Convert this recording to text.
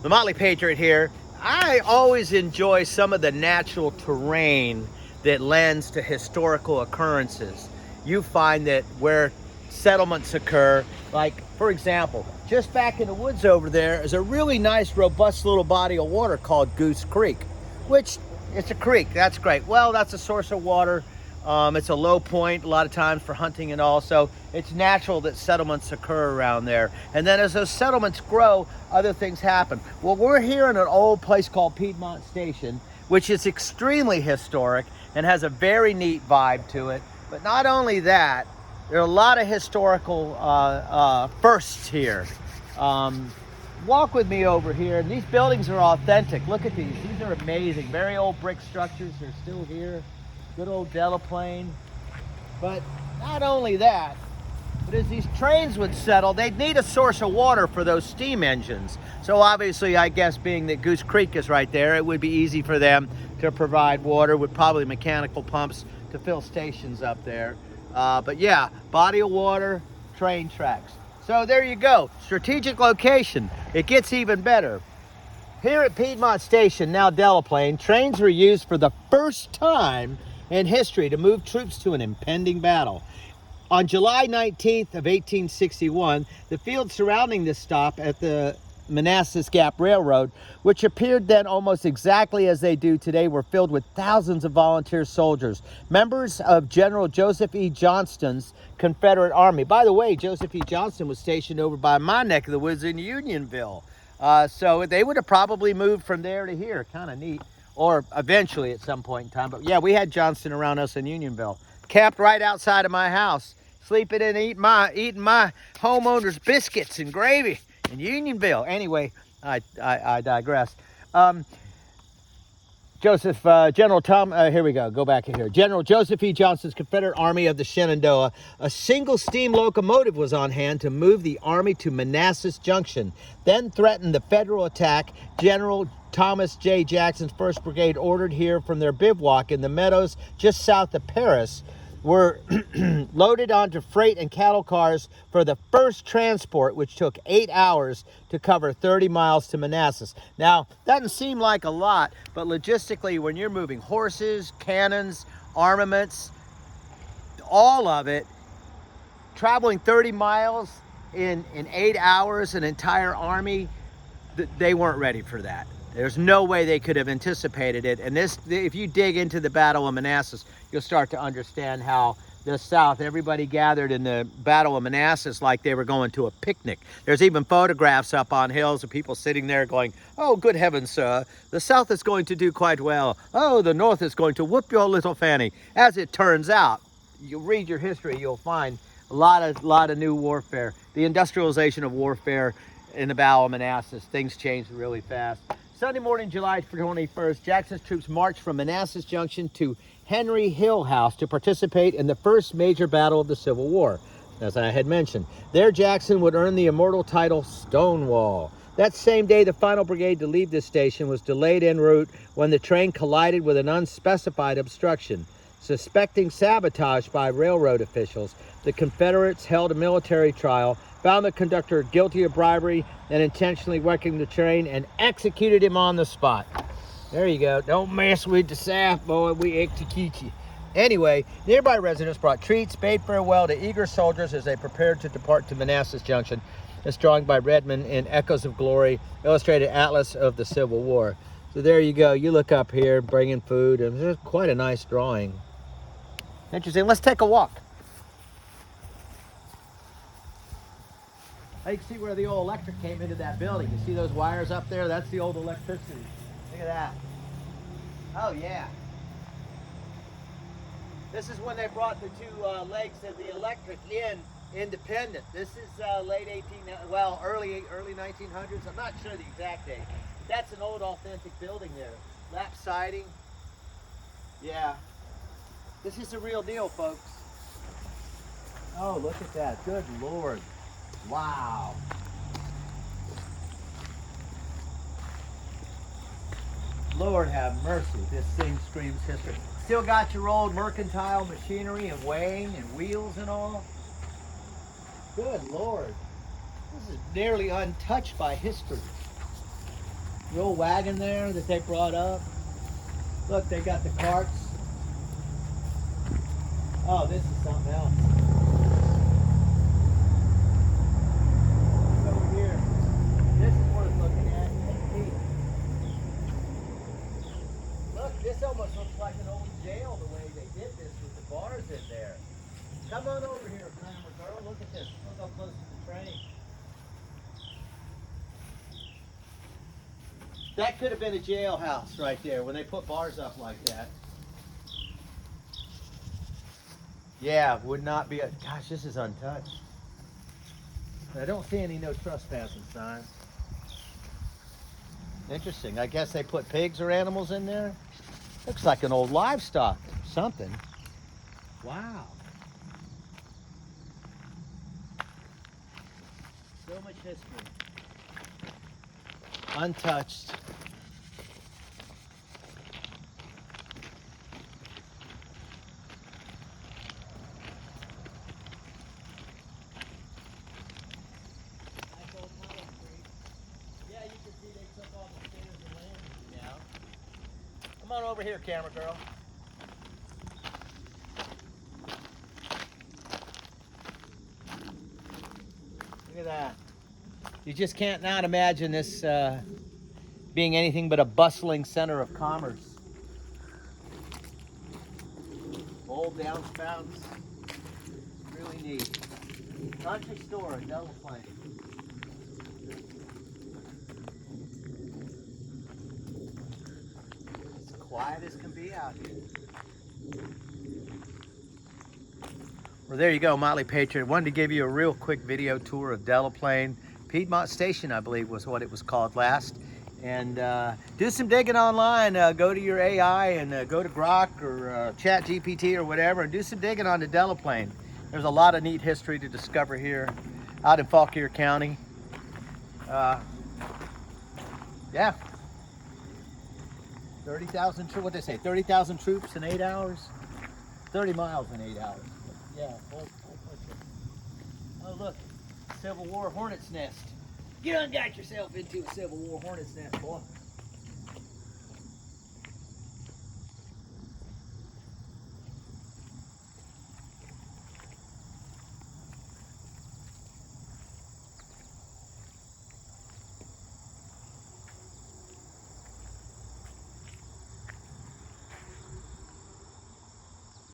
The Motley Patriot here. I always enjoy some of the natural terrain that lends to historical occurrences. You find that where settlements occur, like for example, just back in the woods over there is a really nice, robust little body of water called Goose Creek, which it's a creek. That's great. Well, that's a source of water. It's a low point a lot of times for hunting and all, so it's natural that settlements occur around there. And then as those settlements grow, other things happen. Well, we're here in an old place called Piedmont Station, which is extremely historic and has a very neat vibe to it. But not only that, there are a lot of historical firsts here. Walk with me over here. These buildings are authentic. Look at these. These are amazing. Very old brick structures. They're still here. Good old Delaplane. But not only that, but as these trains would settle, they'd need a source of water for those steam engines. So obviously, I guess being that Goose Creek is right there, it would be easy for them to provide water with probably mechanical pumps to fill stations up there. But yeah, body of water, train tracks. So there you go, strategic location. It gets even better. Here at Piedmont Station, now Delaplane, trains were used for the first time in history to move troops to an impending battle. On July 19th of 1861, the field surrounding this stop at the Manassas Gap Railroad, which appeared then almost exactly as they do today, were filled with thousands of volunteer soldiers, members of General Joseph E. Johnston's Confederate Army. By the way, Joseph E. Johnston was stationed over by my neck of the woods in Unionville. So they would have probably moved from there to here. Kind of neat. Or eventually at some point in time. But yeah, we had Johnston around us in Unionville. Camped right outside of my house, sleeping and eating my homeowner's biscuits and gravy in Unionville. Anyway, I digress. Here we go back in here. General Joseph E. Johnston's Confederate Army of the Shenandoah, a single steam locomotive was on hand to move the army to Manassas Junction, then threatened the federal attack. General Thomas J. Jackson's 1st Brigade, ordered here from their bivouac in the meadows just south of Paris, were loaded onto freight and cattle cars for the first transport, which took 8 hours to cover 30 miles to Manassas. Now, doesn't seem like a lot, but logistically, when you're moving horses, cannons, armaments, all of it, traveling 30 miles in 8 hours, an entire army, they weren't ready for that. There's no way they could have anticipated it. And this, if you dig into the Battle of Manassas, you'll start to understand how the South, everybody gathered in the Battle of Manassas like they were going to a picnic. There's even photographs up on hills of people sitting there going, "Oh, good heavens, sir, the South is going to do quite well. Oh, the North is going to whoop your little fanny." As it turns out, you read your history, you'll find a lot of new warfare. The industrialization of warfare in the Battle of Manassas, things changed really fast. Sunday morning, July 21st, Jackson's troops marched from Manassas Junction to Henry Hill House to participate in the first major battle of the Civil War, as I had mentioned. There, Jackson would earn the immortal title Stonewall. That same day, the final brigade to leave this station was delayed en route when the train collided with an unspecified obstruction. Suspecting sabotage by railroad officials, the Confederates held a military trial, found the conductor guilty of bribery and intentionally wrecking the train, and executed him on the spot. There you go. Don't mess with the South, boy. We execute you. Anyway, nearby residents brought treats, bade farewell to eager soldiers as they prepared to depart to Manassas Junction. This drawing by Redmond in Echoes of Glory, illustrated atlas of the Civil War. So there you go. You look up here, bringing food, and it's quite a nice drawing. Interesting. Let's take a walk. You can see where the old electric came into that building. You see those wires up there? That's the old electricity. Look at that. Oh, yeah. This is when they brought the two legs of the electric in independent. This is late early 1900s. I'm not sure the exact date. That's an old authentic building there. Lap siding. Yeah. This is the real deal, folks. Oh, look at that. Good Lord. Wow. Lord have mercy. This thing screams history. Still got your old mercantile machinery and weighing and wheels and all. Good Lord. This is nearly untouched by history. The old wagon there that they brought up. Look, they got the carts. Oh, this is something else. Look over here. This is worth looking at. Look, this almost looks like an old jail the way they did this with the bars in there. Come on over here, Glamour Girl. Look at this. Look how close to the train. That could have been a jailhouse right there when they put bars up like that. Yeah, would not be a... Gosh, this is untouched. I don't see any no trespassing signs. Interesting. I guess they put pigs or animals in there. Looks like an old livestock something. Wow. So much history. Untouched. Yeah, you can see they took all the stairs and landings down. Come on over here, camera girl. Look at that. You just can't not imagine this being anything but a bustling center of commerce. Old downspouts. Really neat. Country store in Delaplane. As quiet as can be out here. Well, there you go, Motley Patriot. Wanted to give you a real quick video tour of Delaplane. Piedmont Station, I believe, was what it was called last. And do some digging online. Go to your AI and go to Grok or Chat GPT or whatever and do some digging on the Delaplane. There's a lot of neat history to discover here out in Fauquier County. Yeah. 30,000, what they say, 30,000 troops in 8 hours? 30 miles in 8 hours. Yeah, oh look, Civil War hornet's nest. You done got yourself into a Civil War hornet's nest, boy.